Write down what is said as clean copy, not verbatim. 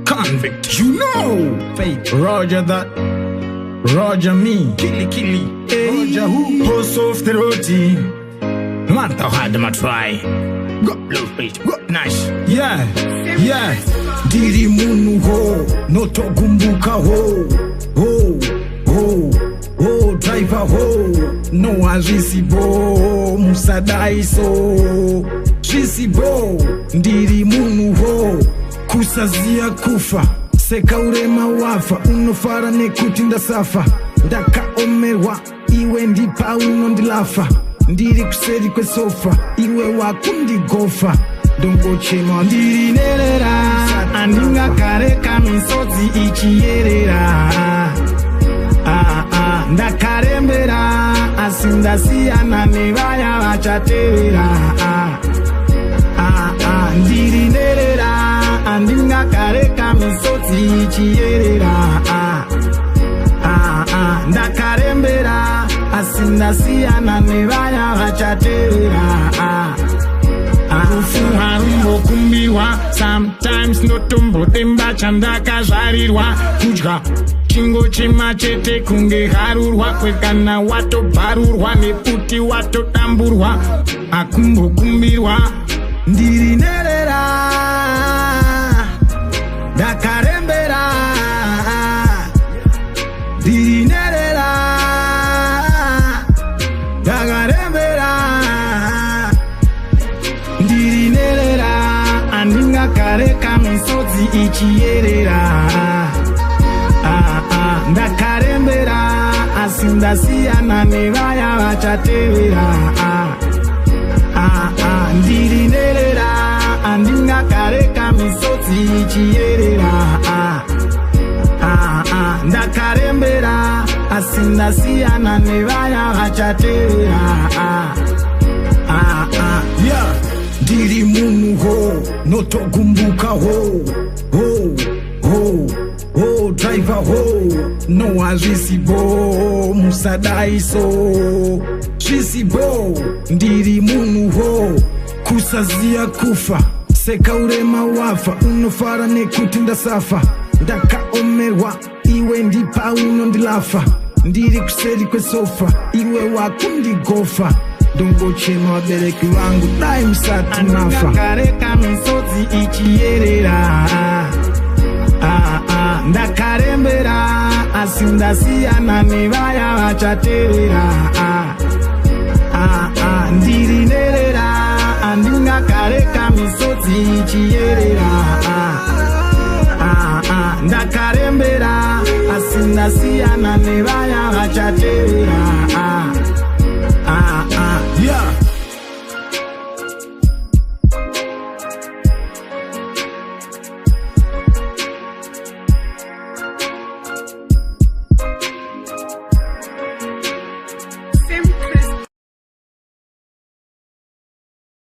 Convict, you know. Faith, Roger that, Roger me, Killy, Roger who, post off the roti. No matter how them I try. Go blue face, go nice. Yeah. Diri munu ho, no to gumbuka ho, driver ho, no azisibo, musadai so, jisibo, diri munu ho, kusazia kufa, seka urema wafa, unofara nekutinda safa, ndaka omewa, iwe ndipa unondilafa, ndiri kuseri kwe sofa, iwe wakundi gofa, dongo chema ndiri nerera, andinga kareka misodzi ichierera, ndakarembera, asindasiyana nevaya vachatevera, ndiri nerera, andingakareka misodzi ichierera, ndakarembera, asindasiyana nevaya vachatevera, harumbo kumbiwa, sometimes notombo demba chandakazvarirwa kudya chingo chemachete kunge harurwa kwekana watobharurwa neputi watodamburwa akumbokumbirwa ndiri nerera ndakarembera ndiri nerera ndakarembera ndiri nerera andingakareka misodzi ichierera ndakarembera asindasiyana nevaya vachatevera ndiri nerera andingakareka misodzi ichierera ndakarembera asindasiyana nevaya vachatevera ndiri munhu ho notogumbuka ho driver ho no azvisibo musadai so zvisibo ndiri munhu ho kusaziya kufa seka urema wafa unofara nekuti ndasafa ndakaomerwa iwe ndipa unondilafa ndiri kuseri kwesofa iwe wakundigofa dongochema wabereki wangu dai musati nafa ndakareka misodzi ichierera ndakarembera asindasiyana nevaya vachatevera ndiri nerera andingakareka misodzi ichierera ndakarembera asindasiyana nevaya vachatevera